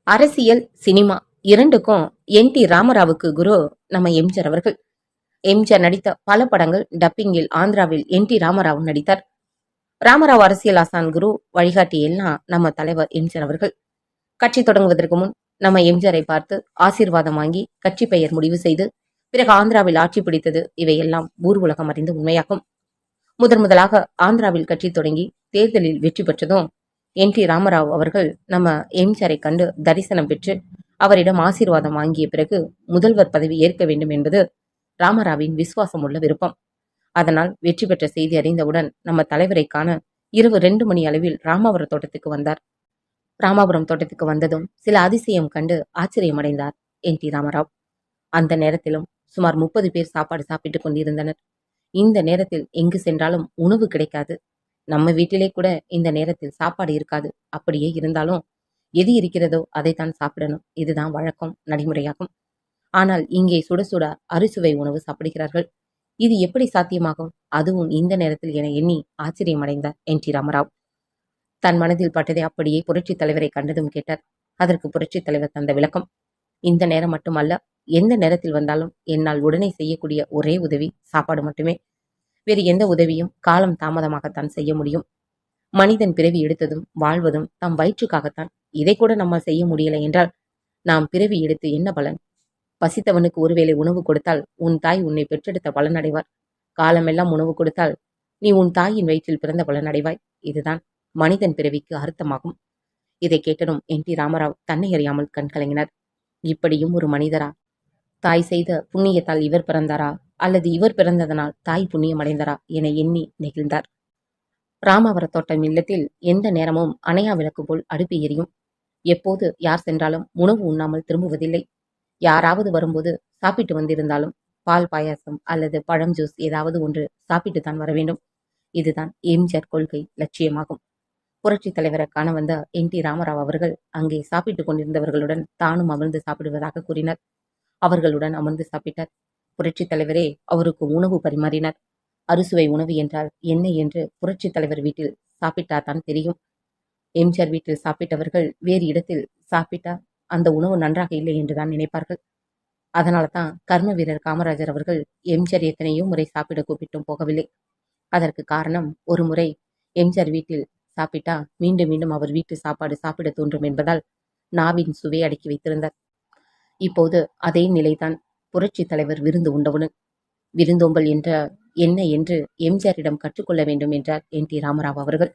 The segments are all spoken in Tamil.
அரசியல், சினிமா இரண்டுக்கும் டி ராமராவுக்கு குரு நம்ம எம்ஜிஆர் அவர்கள். எம்ஜிஆர் நடித்த பல படங்கள் டப்பிங்கில் ஆந்திராவில் டி ராமராவ் நடித்தார். ராமராவ் அரசியல் ஆசான் குரு வழிகாட்டி எல்லாம் நம்ம தலைவர் எம்ஜிஆர் அவர்கள். கட்சி தொடங்குவதற்கு முன் நம்ம எம்ஜிஆரை பார்த்து ஆசீர்வாதம் வாங்கி கட்சி பெயர் முடிவு செய்து பிறகு ஆந்திராவில் ஆட்சி பிடித்தது இவையெல்லாம் ஊர் உலகம் அறிந்த உண்மையாகும். முதலாக ஆந்திராவில் கட்சி தொடங்கி தேர்தலில் வெற்றி பெற்றதும் டி ராமராவ் அவர்கள் நம்ம எம்ஜிஆரை கண்டு தரிசனம் பெற்று அவரிடம் ஆசீர்வாதம் வாங்கிய பிறகு முதல்வர் பதவி ஏற்க வேண்டும் என்பது ராமராவின் விசுவாசம் உள்ள விருப்பம். அதனால் வெற்றி பெற்ற செய்தி அறிந்தவுடன் நம்ம தலைவரை காண இரவு 2 மணி அளவில் ராமாபுரம் தோட்டத்துக்கு வந்தார். ராமாபுரம் தோட்டத்துக்கு வந்ததும் சில அதிசயம் கண்டு ஆச்சரியமடைந்தார் டி ராமராவ். அந்த நேரத்திலும் சுமார் 30 பேர் சாப்பாடு சாப்பிட்டுக் கொண்டிருந்தனர். இந்த நேரத்தில் எங்கு சென்றாலும் உணவு கிடைக்காது. நம்ம வீட்டிலே கூட இந்த நேரத்தில் சாப்பாடு இருக்காது. அப்படியே இருந்தாலும் எது இருக்கிறதோ அதைத்தான் சாப்பிடணும். இதுதான் வழக்கம், நடைமுறையாகும். ஆனால் இங்கே சுட சுட அறுசுவை உணவு சாப்பிடுகிறார்கள். இது எப்படி சாத்தியமாகும்? அதுவும் இந்த நேரத்தில் என எண்ணி ஆச்சரியமடைந்தார் டி ராமராவ். தன் மனதில் பட்டதை அப்படியே புரட்சித் தலைவரை கண்டதும் கேட்டார். அதற்கு புரட்சித் தலைவர் தந்த விளக்கம், இந்த நேரம் மட்டுமல்ல, எந்த நேரத்தில் வந்தாலும் என்னால் உடனே செய்யக்கூடிய ஒரே உதவி சாப்பாடு மட்டுமே. வேறு எந்த உதவியும் காலம் தாமதமாகத்தான் செய்ய முடியும். மனிதன் பிறவி எடுத்ததும் வாழ்வதும் தம் வயிற்றுக்காகத்தான். இதை கூட நம்மால் செய்ய முடியலை என்றால் நாம் பிறவி எடுத்து என்ன பலன்? பசித்தவனுக்கு ஒருவேளை உணவு கொடுத்தால் உன் தாய் உன்னை பெற்றெடுத்த பலன் அடைவார். காலமெல்லாம் உணவு கொடுத்தால் நீ உன் தாயின் வயிற்றில் பிறந்த பலன் அடைவாய். இதுதான் மனிதன் பிறவிக்கு அர்த்தமாகும். இதை கேட்டதும் டி ராமராவ் தன்னை அறியாமல் கண் கலங்கினார். இப்படியும் ஒரு மனிதரா? தாய் செய்த புண்ணியத்தால் இவர் பிறந்தாரா, அல்லது இவர் பிறந்ததனால் தாய் புண்ணியம் அடைந்தாரா என எண்ணி நெகிழ்ந்தார். ராமாவர தோட்டம் இல்லத்தில் எந்த நேரமும் அணையா விளக்கு போல் அடுப்பு எரியும். எப்போது யார் சென்றாலும் உணவு உண்ணாமல் திரும்புவதில்லை. யாராவது வரும்போது சாப்பிட்டு வந்திருந்தாலும் பால் பாயாசம் அல்லது பழம் ஜூஸ் ஏதாவது ஒன்று சாப்பிட்டுத்தான் வர வேண்டும். இதுதான் எம்ஜிஆர் கொள்கை, லட்சியமாகும். புரட்சித் தலைவரை காண வந்த டி ராமராவ் அவர்கள் அங்கே சாப்பிட்டுக் கொண்டிருந்தவர்களுடன் தானும் அமர்ந்து சாப்பிடுவதாக கூறினார். அவர்களுடன் அமர்ந்து சாப்பிட்டார். புரட்சித் தலைவரே அவருக்கு உணவு பரிமாறினார். அறுசுவை உணவு என்றால் என்ன என்று புரட்சித் தலைவர் வீட்டில் சாப்பிட்டாதான் தெரியும். எம்ஜிஆர் வீட்டில் சாப்பிட்டவர்கள் வேறு இடத்தில் சாப்பிட்டா அந்த உணவு நன்றாக இல்லை என்றுதான் நினைப்பார்கள். அதனால தான் கர்ம வீரர் காமராஜர் அவர்கள் எம்ஜிஆர் எத்தனையோ முறை சாப்பிட கூப்பிட்டும் போகவில்லை. அதற்கு காரணம், ஒரு முறை எம்ஜிஆர் வீட்டில் சாப்பிட்டா மீண்டும் மீண்டும் அவர் வீட்டு சாப்பாடு சாப்பிட தோன்றும் என்பதால் நாவின் சுவை அடக்கி வைத்திருந்தார். இப்போது அதே நிலைதான் புரட்சித் தலைவர் விருந்து உண்டவுடன். விருந்தோம்பல் என்ற என்ன என்று எம்ஜிஆரிடம் கற்றுக்கொள்ள வேண்டும் என்றார் டி ராமராவ் அவர்கள்.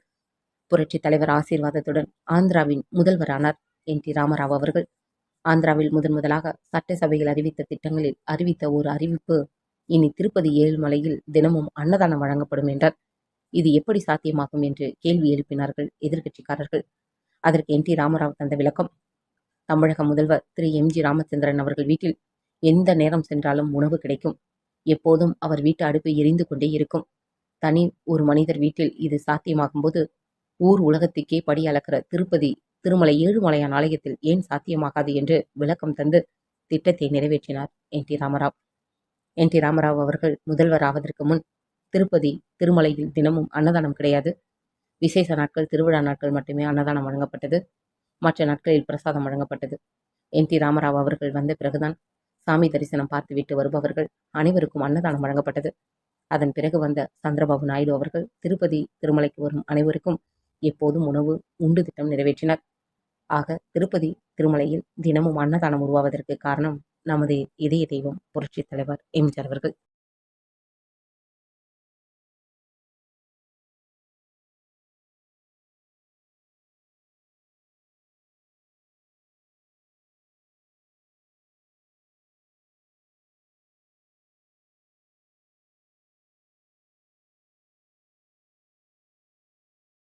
புரட்சித் தலைவர் ஆசீர்வாதத்துடன் ஆந்திராவின் முதல்வரானார் டி ராமராவ் அவர்கள். ஆந்திராவில் முதலாக சட்டசபையில் அறிவித்த திட்டங்களில் அறிவித்த ஒரு அறிவிப்பு, இனி திருப்பதி ஏழுமலையில் தினமும் அன்னதானம் வழங்கப்படும் என்றார். இது எப்படி சாத்தியமாகும் என்று கேள்வி எழுப்பினார்கள் எதிர்க்கட்சிக்காரர்கள். அதற்கு டி ராமராவ் தந்த விளக்கம், தமிழக முதல்வர் திரு எம்.ஜி. ராமச்சந்திரன் அவர்கள் வீட்டில் எந்த நேரம் சென்றாலும் உணவு கிடைக்கும். எப்போதும் அவர் வீட்டு அடுப்பு எரிந்து கொண்டே இருக்கும். தனி ஒரு மனிதர் வீட்டில் இது சாத்தியமாகும் போது ஊர் உலகத்துக்கே படி அளக்கிற திருப்பதி திருமலை ஏழுமலையான் ஆலயத்தில் ஏன் சாத்தியமாகாது என்று விளக்கம் தந்து திட்டத்தை நிறைவேற்றினார் டி ராமராவ். டி ராமராவ் அவர்கள் முதல்வர் ஆவதற்கு முன் திருப்பதி திருமலையில் தினமும் அன்னதானம் கிடையாது. விசேஷ நாட்கள், திருவிழா நாட்கள் மட்டுமே அன்னதானம் வழங்கப்பட்டது. மற்ற நாட்களில் பிரசாதம் வழங்கப்பட்டது. டி ராமராவ் அவர்கள் வந்த பிறகுதான் சாமி தரிசனம் பார்த்துவிட்டு வருபவர்கள் அனைவருக்கும் அன்னதானம் வழங்கப்பட்டது. அதன் பிறகு வந்த சந்திரபாபு நாயுடு அவர்கள் திருப்பதி திருமலைக்கு வரும் அனைவருக்கும் எப்போதும் உணவு உண்டு திட்டம் நிறைவேற்றினார். ஆக திருப்பதி திருமலையில் தினமும் அன்னதானம் உருவாவதற்கு காரணம் நமது இதய தெய்வம் புரட்சித் தலைவர் எம்ஜிஆர் அவர்கள்.